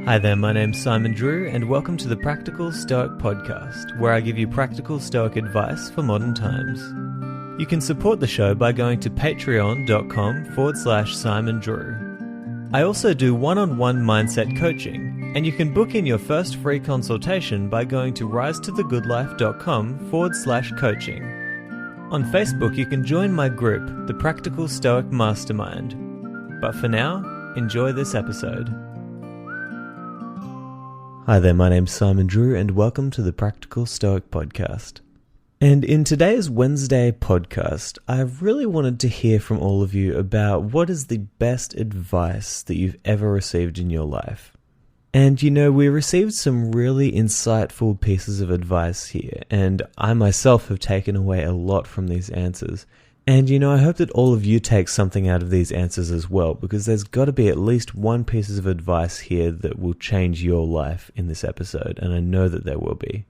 Hi there, my name's Simon Drew, and welcome to the Practical Stoic Podcast, where I give you practical Stoic advice for modern times. You can support the show by going to patreon.com/Simon Drew. I also do one-on-one mindset coaching, and you can book in your first free consultation by going to risetothegoodlife.com/coaching. On Facebook, you can join my group, the Practical Stoic Mastermind. But for now, enjoy this episode. Hi there, my name's Simon Drew, and welcome to the Practical Stoic Podcast. And in today's Wednesday podcast, I really wanted to hear from all of you about what is the best advice that you've ever received in your life. And we received some really insightful pieces of advice here, and I myself have taken away a lot from these answers. And I hope that all of you take something out of these answers as well, because there's got to be at least one piece of advice here that will change your life in this episode, and I know that there will be.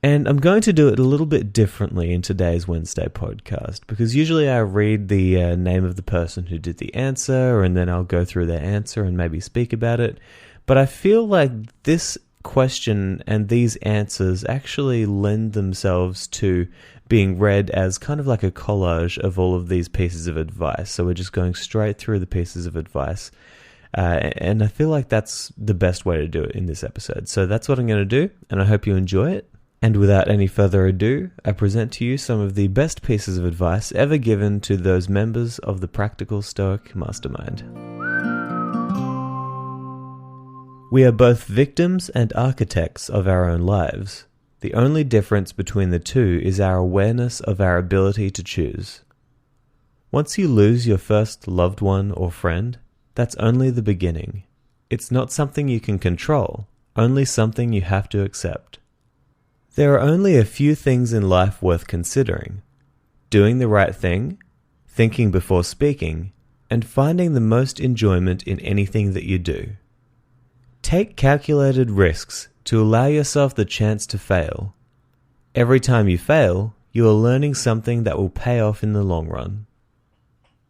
And I'm going to do it a little bit differently in today's Wednesday podcast, because usually I read the name of the person who did the answer, and then I'll go through their answer and maybe speak about it. But I feel like this question and these answers actually lend themselves to being read as kind of like a collage of all of these pieces of advice. So we're just going straight through the pieces of advice. And I feel like that's the best way to do it in this episode. So that's what I'm going to do, and I hope you enjoy it. And without any further ado, I present to you some of the best pieces of advice ever given to those members of the Practical Stoic Mastermind. We are both victims and architects of our own lives. The only difference between the two is our awareness of our ability to choose. Once you lose your first loved one or friend, that's only the beginning. It's not something you can control, only something you have to accept. There are only a few things in life worth considering: doing the right thing, thinking before speaking, and finding the most enjoyment in anything that you do. Take calculated risks to allow yourself the chance to fail. Every time you fail, you are learning something that will pay off in the long run.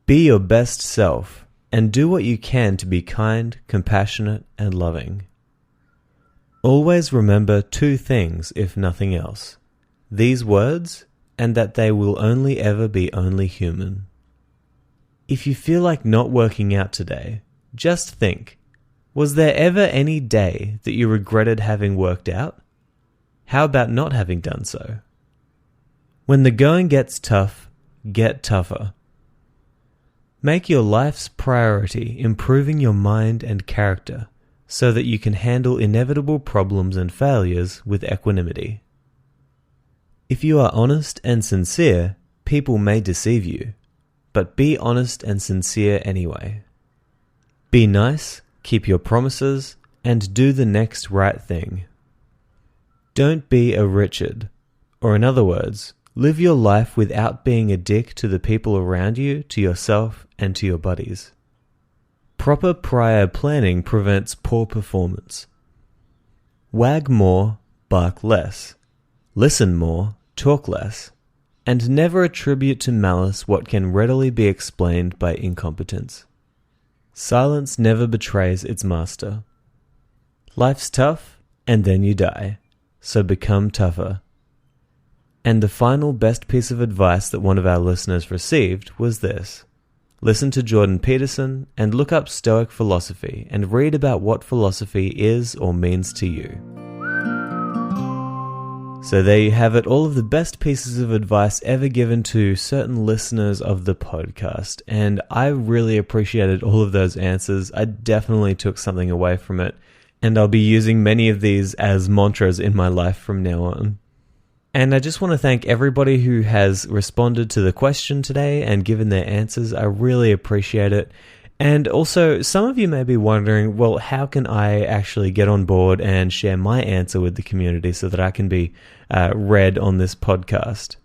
Be your best self and do what you can to be kind, compassionate, and loving. Always remember two things, if nothing else: these words, and that they will only ever be only human. If you feel like not working out today, just think, was there ever any day that you regretted having worked out? How about not having done so? When the going gets tough, get tougher. Make your life's priority improving your mind and character so that you can handle inevitable problems and failures with equanimity. If you are honest and sincere, people may deceive you, but be honest and sincere anyway. Be nice, keep your promises, and do the next right thing. Don't be a Richard, or in other words, live your life without being a dick to the people around you, to yourself, and to your buddies. Proper prior planning prevents poor performance. Wag more, bark less. Listen more, talk less. And never attribute to malice what can readily be explained by incompetence. Silence never betrays its master. Life's tough, and then you die, so become tougher. And the final best piece of advice that one of our listeners received was this: listen to Jordan Peterson and look up Stoic philosophy and read about what philosophy is or means to you. So there you have it, all of the best pieces of advice ever given to certain listeners of the podcast. And I really appreciated all of those answers. I definitely took something away from it. And I'll be using many of these as mantras in my life from now on. And I just want to thank everybody who has responded to the question today and given their answers. I really appreciate it. And also, some of you may be wondering, well, how can I actually get on board and share my answer with the community so that I can be read on this podcast?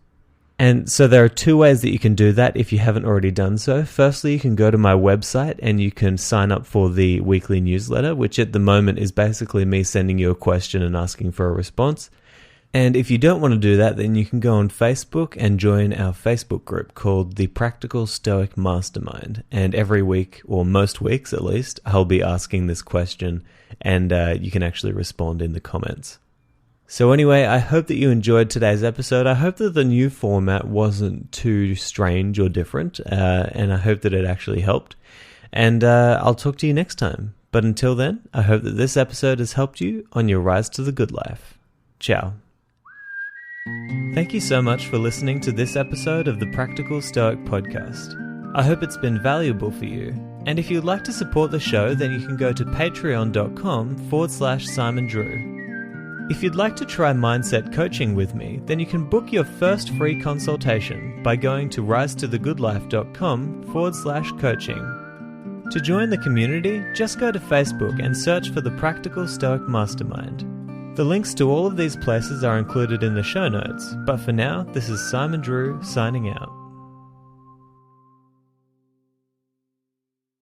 And so there are two ways that you can do that if you haven't already done so. Firstly, you can go to my website and you can sign up for the weekly newsletter, which at the moment is basically me sending you a question and asking for a response. And if you don't want to do that, then you can go on Facebook and join our Facebook group called the Practical Stoic Mastermind. And every week, or most weeks at least, I'll be asking this question, and you can actually respond in the comments. So anyway, I hope that you enjoyed today's episode. I hope that the new format wasn't too strange or different, and I hope that it actually helped. And I'll talk to you next time. But until then, I hope that this episode has helped you on your rise to the good life. Ciao. Thank you so much for listening to this episode of the Practical Stoic Podcast. I hope it's been valuable for you. And if you'd like to support the show, then you can go to patreon.com/Simon Drew. If you'd like to try mindset coaching with me, then you can book your first free consultation by going to risetothegoodlife.com/coaching. To join the community, just go to Facebook and search for the Practical Stoic Mastermind. The links to all of these places are included in the show notes, but for now, this is Simon Drew signing out.